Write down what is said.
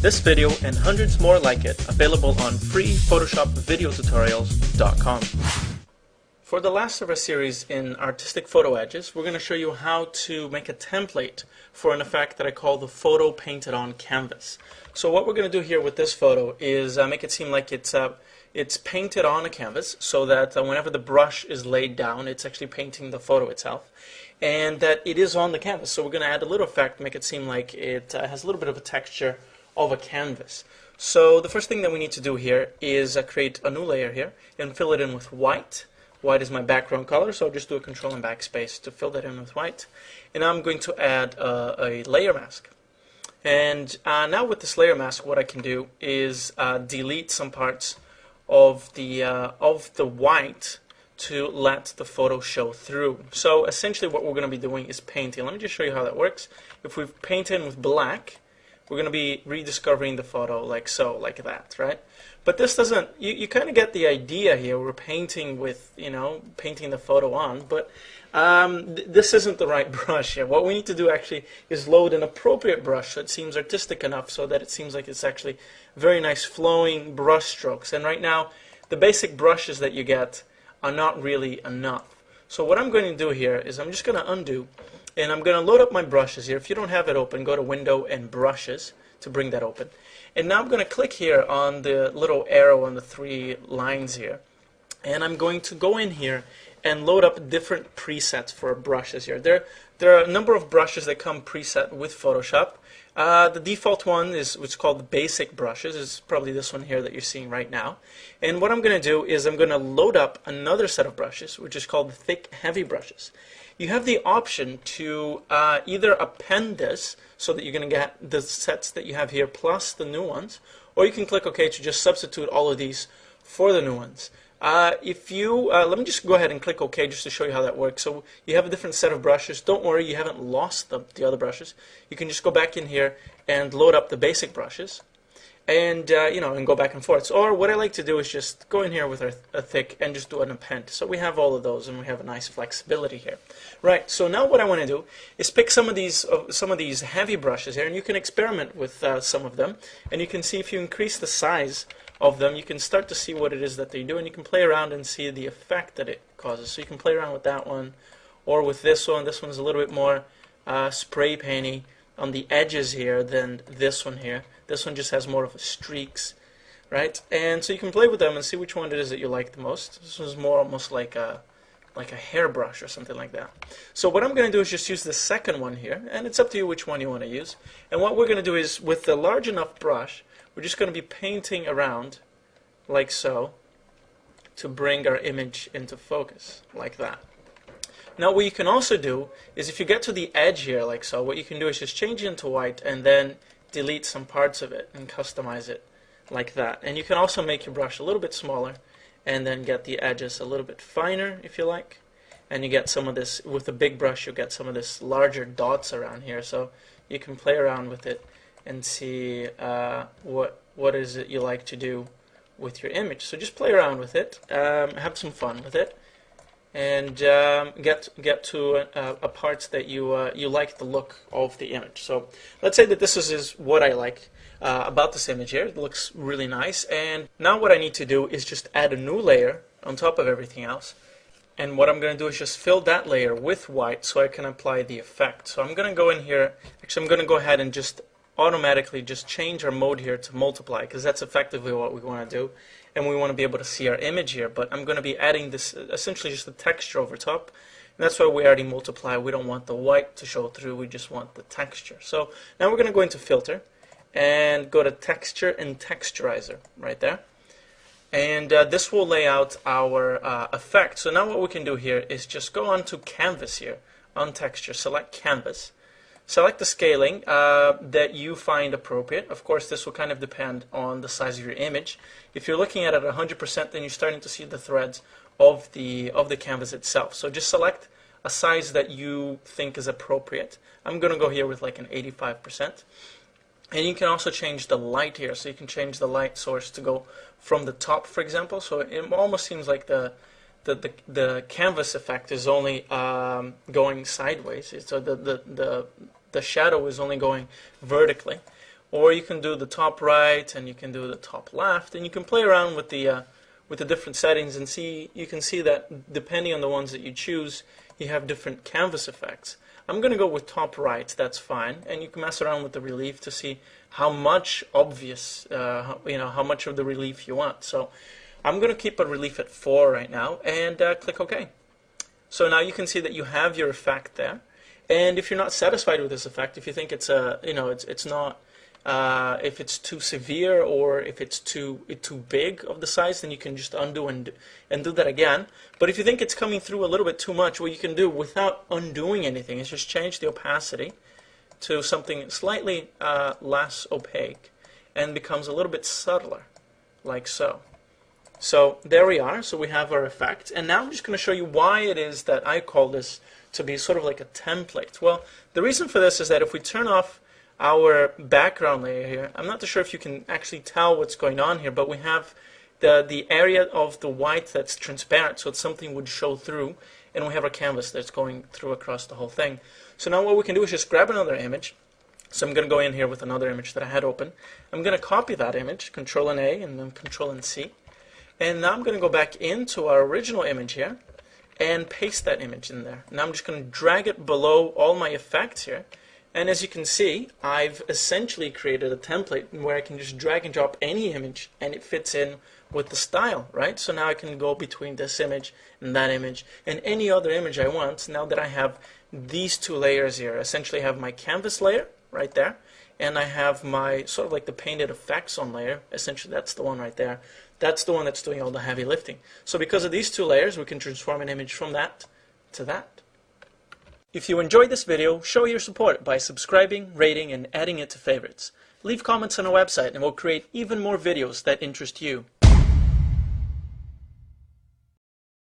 This video and hundreds more like it available on freephotoshopvideotutorials.com. For the last of our series in artistic photo edges, we're going to show you how to make a template for an effect that I call the photo painted on canvas. So what we're going to do here with this photo is make it seem like it's painted on a canvas, so that whenever the brush is laid down, it's actually painting the photo itself, and that it is on the canvas. So we're going to add a little effect, make it seem like it has a little bit of a texture of a canvas. So the first thing that we need to do here is create a new layer here and fill it in with white. White is my background color, so I'll just do a control and backspace to fill that in with white. And now I'm going to add a layer mask. And now with this layer mask, what I can do is delete some parts of the white to let the photo show through. So essentially what we're going to be doing is painting. Let me just show you how that works. If we paint in with black, we're going to be rediscovering the photo like so, like that, right? But this doesn't, you kind of get the idea here. We're painting with, painting the photo on, but this isn't the right brush here. What we need to do actually is load an appropriate brush so it seems artistic enough, so that it seems like it's actually very nice flowing brush strokes. And right now, the basic brushes that you get are not really enough. So what I'm going to do here is I'm just going to undo, and I'm going to load up my brushes here. If you don't have it open, go to Window and Brushes to bring that open. And now I'm going to click here on the little arrow on the three lines here. And I'm going to go in here and load up different presets for brushes here. There are a number of brushes that come preset with Photoshop. The default one is what's called the basic brushes. It's probably this one here that you're seeing right now. And what I'm going to do is I'm going to load up another set of brushes, which is called the thick heavy brushes. You have the option to either append this so that you're going to get the sets that you have here plus the new ones, or you can click OK to just substitute all of these for the new ones. Let me just go ahead and click OK just to show you how that works. So you have a different set of brushes. Don't worry, you haven't lost the other brushes. You can just go back in here and load up the basic brushes, and and go back and forth. Or what I like to do is just go in here with a thick and just do an append. So we have all of those, and we have a nice flexibility here. Right. So now what I want to do is pick some of these heavy brushes here, and you can experiment with some of them, and you can see if you increase the size of them, you can start to see what it is that they do, and you can play around and see the effect that it causes. So you can play around with that one, or with this one. This one's a little bit more spray painty on the edges here than this one here. This one just has more of a streaks, right? And so you can play with them and see which one it is that you like the most. This one's more almost like a hairbrush or something like that. So what I'm going to do is just use the second one here, and it's up to you which one you want to use. And what we're going to do is, with the large enough brush, we're just going to be painting around like so to bring our image into focus, like that. Now what you can also do is, if you get to the edge here like so, what you can do is just change it into white and then delete some parts of it and customize it like that. And you can also make your brush a little bit smaller and then get the edges a little bit finer if you like. And you get some of this, with a big brush you'll get some of this larger dots around here, so you can play around with it and see what is it you like to do with your image. So just play around with it, have some fun with it, and get to a part that you like the look of the image. So let's say that this is what I like about this image here. It looks really nice, and now what I need to do is just add a new layer on top of everything else. And what I'm going to do is just fill that layer with white so I can apply the effect. So I'm going to go in here, actually I'm going to go ahead and just automatically just change our mode here to multiply, because that's effectively what we want to do, and we want to be able to see our image here. But I'm going to be adding this, essentially just the texture over top, and that's why we already multiply. We don't want the white to show through, we just want the texture. So now we're going to go into Filter and go to Texture and Texturizer right there, and this will lay out our effect. So now what we can do here is just go on to Canvas here, on Texture, select Canvas. Select the scaling that you find appropriate. Of course, this will kind of depend on the size of your image. If you're looking at it at 100%, then you're starting to see the threads of the canvas itself. So just select a size that you think is appropriate. I'm going to go here with like an 85%. And you can also change the light here. So you can change the light source to go from the top, for example. So it almost seems like the canvas effect is only going sideways. So the shadow is only going vertically. or you can do the top right, and you can do the top left, and you can play around with the different settings and see. You can see that depending on the ones that you choose, you have different canvas effects. I'm going to go with top right, that's fine, and you can mess around with the relief to see how much obvious, how much of the relief you want. So I'm going to keep a relief at 4 right now, and click OK. So now you can see that you have your effect there, and if you're not satisfied with this effect, if you think it's it's not, if it's too severe or if it's too big of the size, then you can just undo and do that again. But if you think it's coming through a little bit too much, what you can do without undoing anything is just change the opacity to something slightly less opaque and becomes a little bit subtler, like so. So there we are. So we have our effect, and now I'm just going to show you why it is that I call this to be sort of like a template. Well, the reason for this is that if we turn off our background layer here, I'm not too sure if you can actually tell what's going on here, but we have the area of the white that's transparent, so it's something would show through, and we have our canvas that's going through across the whole thing. So now what we can do is just grab another image. So I'm going to go in here with another image that I had open. I'm going to copy that image, Control and A, and then Control and C. And now I'm going to go back into our original image here and paste that image in there. Now I'm just going to drag it below all my effects here. And as you can see, I've essentially created a template where I can just drag and drop any image and it fits in with the style, right? So now I can go between this image and that image and any other image I want. Now that I have these two layers here, essentially I have my canvas layer right there, and I have my sort of like the painted effects on layer. Essentially that's the one right there. That's the one that's doing all the heavy lifting. So because of these two layers, we can transform an image from that to that. If you enjoyed this video, show your support by subscribing, rating, and adding it to favorites. Leave comments on our website and we'll create even more videos that interest you.